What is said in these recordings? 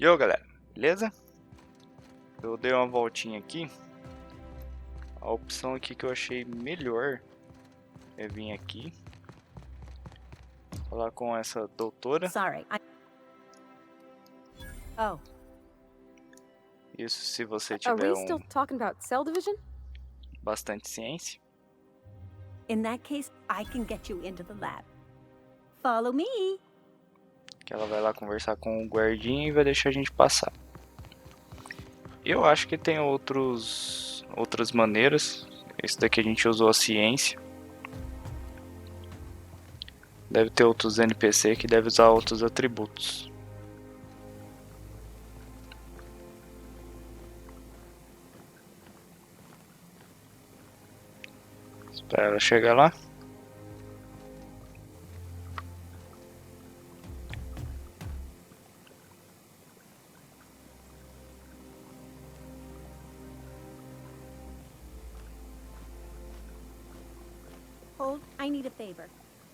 E aí, galera, beleza? Eu dei uma voltinha aqui. A opção aqui que eu achei melhor é vir aqui, falar com essa doutora. Sorry. Oh. Isso se você Are tiver we still talking about cell division? bastante ciência. In that case, I can get you into the lab. Follow me. Que ela vai lá conversar com o guardinha e vai deixar a gente passar. Eu acho que tem outras maneiras. Esse daqui a gente usou a ciência. Deve ter outros NPC que deve usar outros atributos. Espera ela chegar lá. Hold, I need a favor.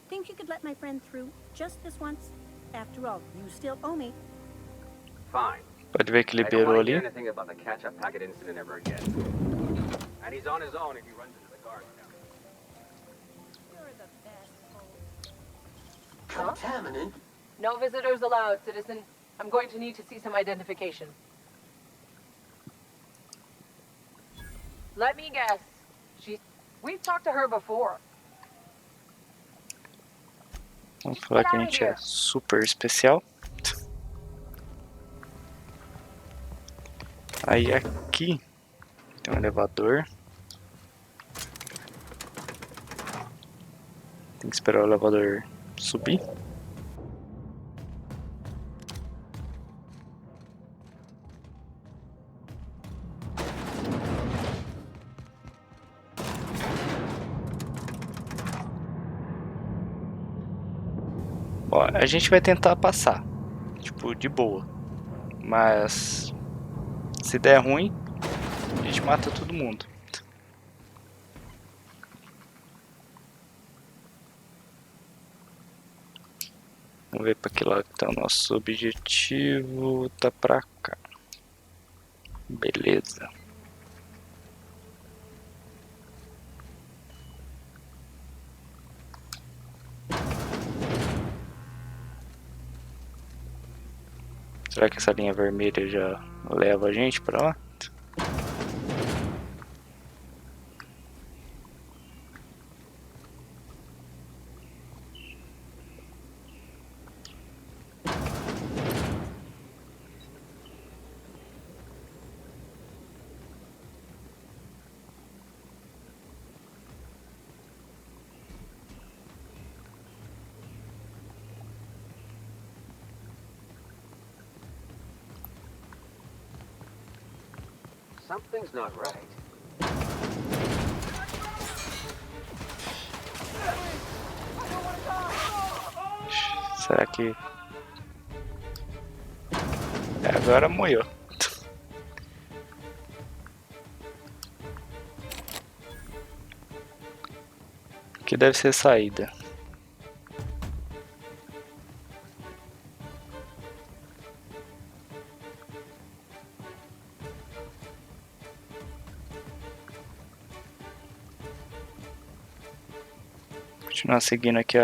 Think you could let my friend through just this once? After all, you still owe me. Fine. Pode ver que I don't liberou want to hear ali. anything about the catch-up packet incident ever again. And he's on his own if he runs into the guards now. You're the best, Contaminant? No visitors allowed, citizen. I'm going to need to see some identification. Let me guess. We've talked to her before. Vamos falar que a gente é super especial. Aí aqui tem um elevador. Tem que esperar o elevador subir. Bom, a gente vai tentar passar, tipo, de boa. Mas se der ruim, a gente mata todo mundo. Vamos ver para que lado tá o nosso objetivo. Tá pra cá. Beleza. Será que essa linha vermelha já leva a gente pra lá? Something's not right. Será que... agora moiou. Que deve ser saída. Continuar seguindo aqui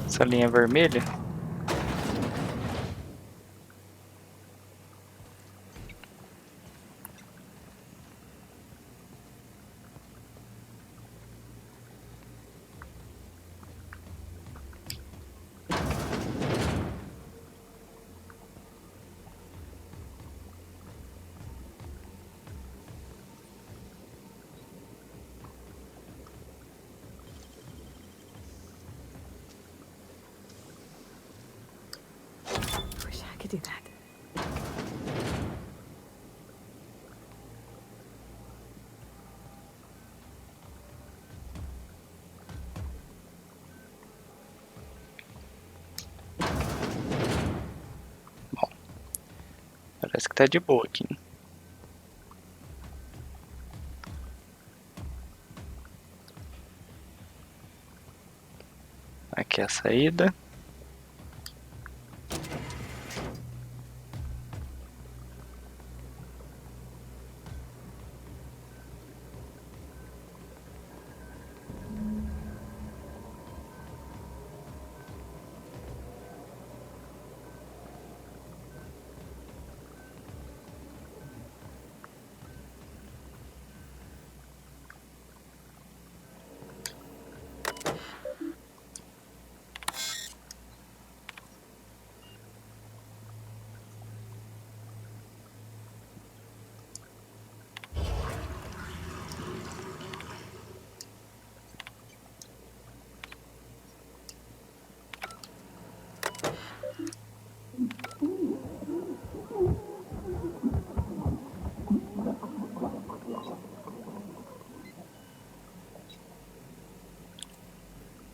essa linha vermelha. Wish I could do that. Parece que tá de boa aqui. Aqui é a saída.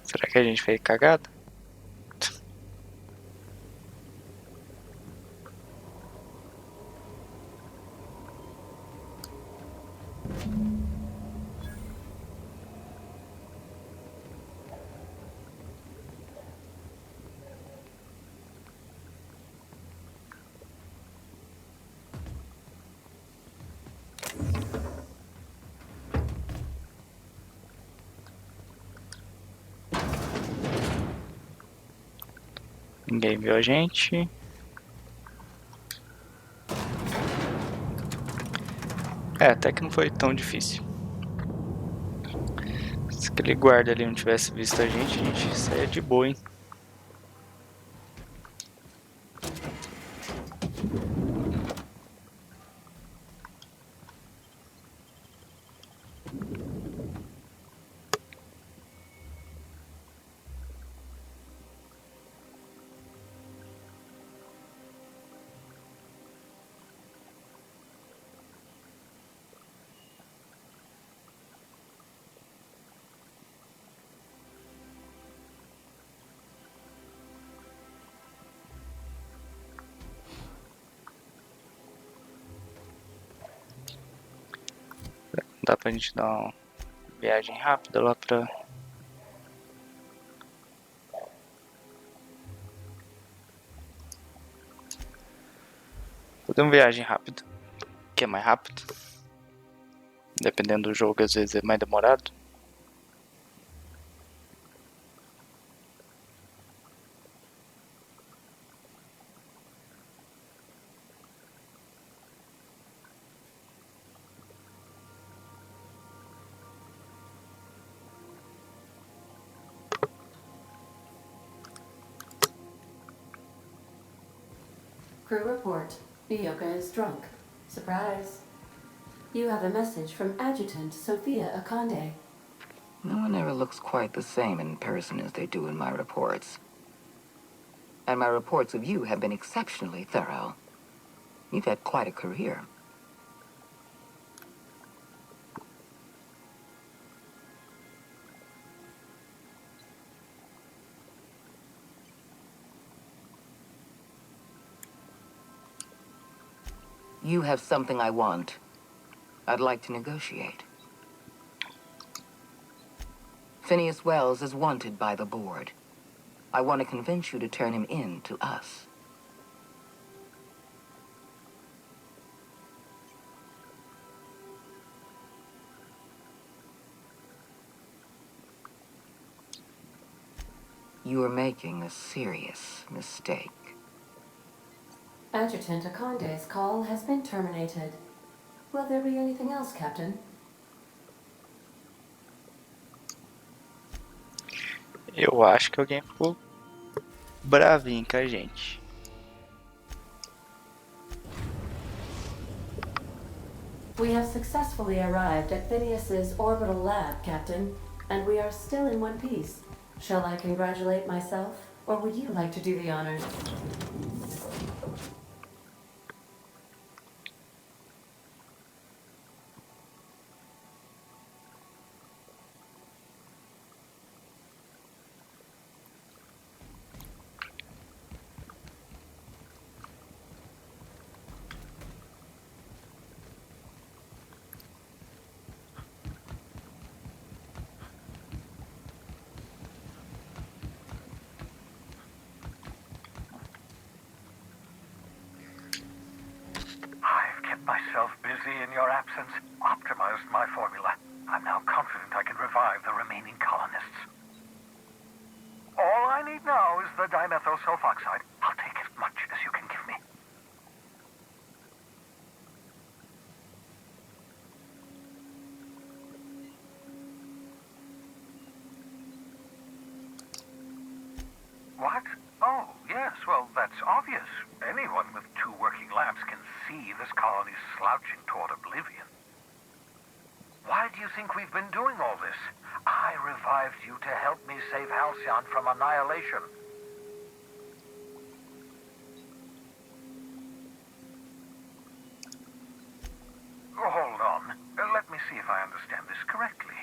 Será que a gente fez cagada? Ninguém viu a gente. Até que não foi tão difícil. Se aquele guarda ali não tivesse visto a gente saia de boa, hein? Dá pra gente dar uma viagem rápida lá pra... Fazer uma viagem rápida. Que é mais rápido. Dependendo do jogo, às vezes é mais demorado. Crew report. Yoga is drunk. Surprise. You have a message from Adjutant Sophia Akande. No one ever looks quite the same in person as they do in my reports. And my reports of you have been exceptionally thorough. You've had quite a career. You have something I want. I'd like to negotiate. Phineas Wells is wanted by the board. I want to convince you to turn him in to us. You are making a serious mistake. Adjutant Akande's call has been terminated. Will there be anything else, Captain? Eu acho que alguém ficou bravinho com a gente. We have successfully arrived at Phineas's orbital lab, Captain, and we are still in one piece. Shall I congratulate myself, or would you like to do the honors? I've kept myself busy in your absence, optimized my formula. I'm now confident I can revive the remaining colonists. All I need now is the dimethyl-sulfoxide. I'll take as much as you can give me. What? Oh, yes, well, that's obvious. Anyone with 2 working labs can see this colony's slouching toward oblivion. Why do you think we've been doing all this? I revived you to help me save Halcyon from annihilation. Hold on. Let me see if I understand this correctly.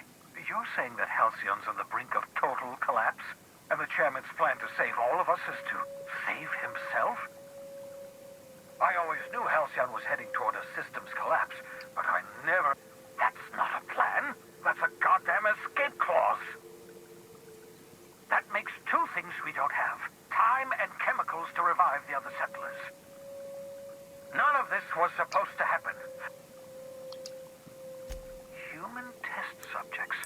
you're saying that Halcyon's on the brink of total collapse? And the chairman's plan to save all of us is to save himself? I always knew Halcyon was heading toward a systems collapse, but I never... That's not a plan. That's a goddamn escape clause. That makes two things we don't have. Time and chemicals to revive the other settlers. None of this was supposed to happen. Human test subjects.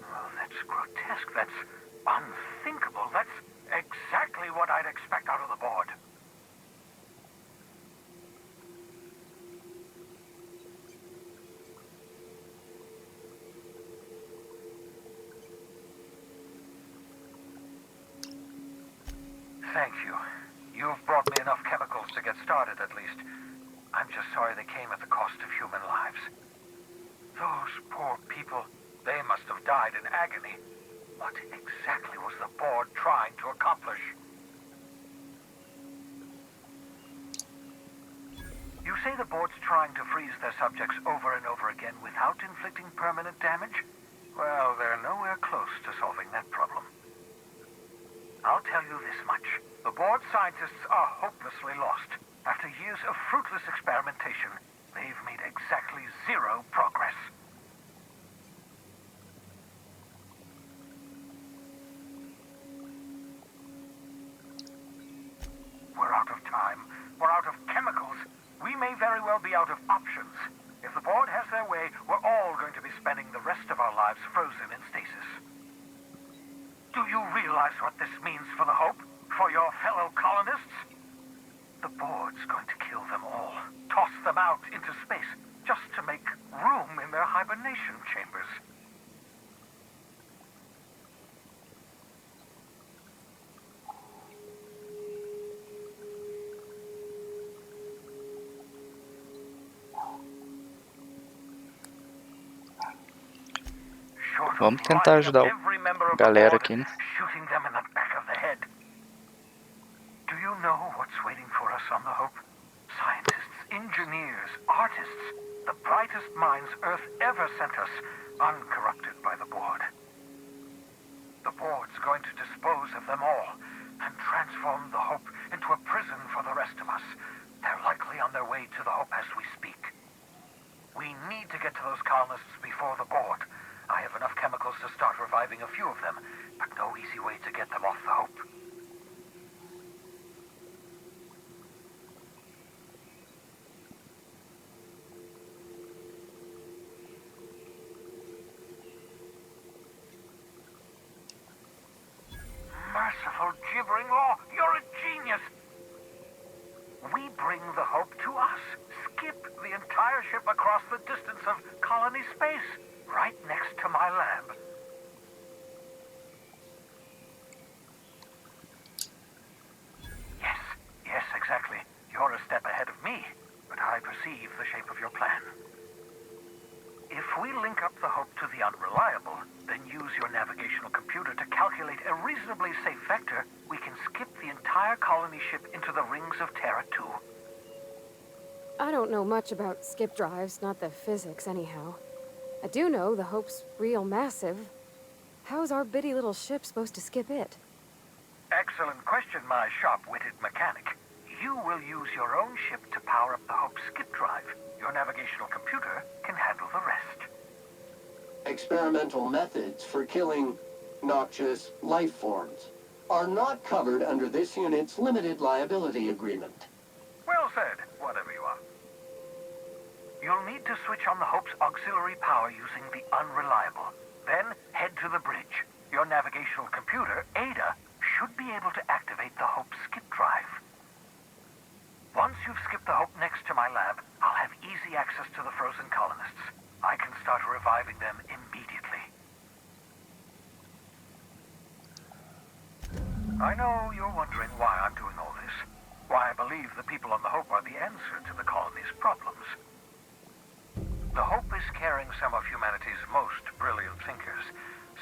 Oh, that's grotesque. That's unthinkable. That's exactly what I'd expect out of the board. Thank you. You've brought me enough chemicals to get started, at least. I'm just sorry they came at the cost of human lives. Those poor people, they must have died in agony. What exactly was the board trying to accomplish? You say the board's trying to freeze their subjects over and over again without inflicting permanent damage? Well, they're nowhere close to solving that problem. I'll tell you this much. The board scientists are hopelessly lost. After years of fruitless experimentation, they've made exactly zero progress. We're out of time. We're out of chemicals. We may very well be out of options. If the board has their way, we're all going to be spending the rest of our lives frozen in stasis. Do you realize what this means for the Hope? For your fellow colonists? The board's going to kill them all. Toss them out into space, just to make room in their hibernation chambers. Vamos tentar ajudar a galera aqui, né? Shooting them in the back of the head. Do you know what's waiting for us on the Hope? Scientists, engineers, artists, the brightest minds Earth ever sent us, uncorrupted by the board. The board's going to dispose of them all and transform the Hope into a prison for the rest of us. They're likely on their way to the Hope as we speak. We need to get to those colonists before the board. I have enough chemicals to start reviving a few of them, but no easy way to get them off the Hope. Merciful gibbering law, you're a genius! We bring the Hope to us. Skip the entire ship across the distance of colony space, right next to my lab. Yes, exactly. You're a step ahead of me, but I perceive the shape of your plan. If we link up the Hope to the Unreliable, then use your navigational computer to calculate a reasonably safe vector, we can skip the entire colony ship into the rings of Terra 2. I don't know much about skip drives, not the physics anyhow. I do know the Hope's real massive. How's our bitty little ship supposed to skip it? Excellent question, my sharp-witted mechanic. You will use your own ship to power up the Hope's skip drive. Your navigational computer can handle the rest. Experimental methods for killing noxious life forms are not covered under this unit's limited liability agreement. Well said, whatever you are. You'll need to switch on the Hope's auxiliary power using the Unreliable. Then head to the bridge. Your navigational computer, Ada, should be able to activate the Hope's skip drive. Once you've skipped the Hope next to my lab, I'll have easy access to the frozen colonists. I can start reviving them immediately. I know you're wondering why I'm doing all this. Why I believe the people on the Hope are the answer to the colony's problems. The Hope is carrying some of humanity's most brilliant thinkers,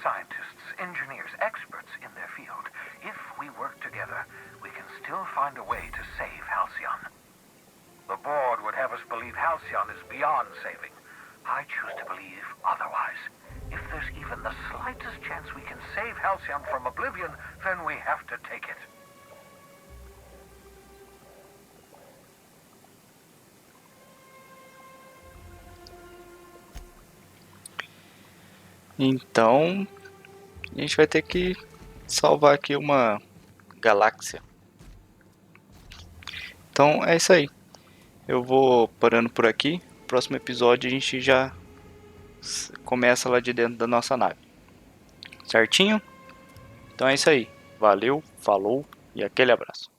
scientists, engineers, experts in their field. If we work together, we can still find a way to save Halcyon. The board would have us believe Halcyon is beyond saving. I choose to believe otherwise. If there's even the calcium from oblivion, then we have to take it. Então, a gente vai ter que salvar aqui uma galáxia. Então é isso aí. Eu vou parando por aqui. Próximo episódio a gente já começa lá de dentro da nossa nave. Certinho? Então é isso aí. Valeu, falou e aquele abraço.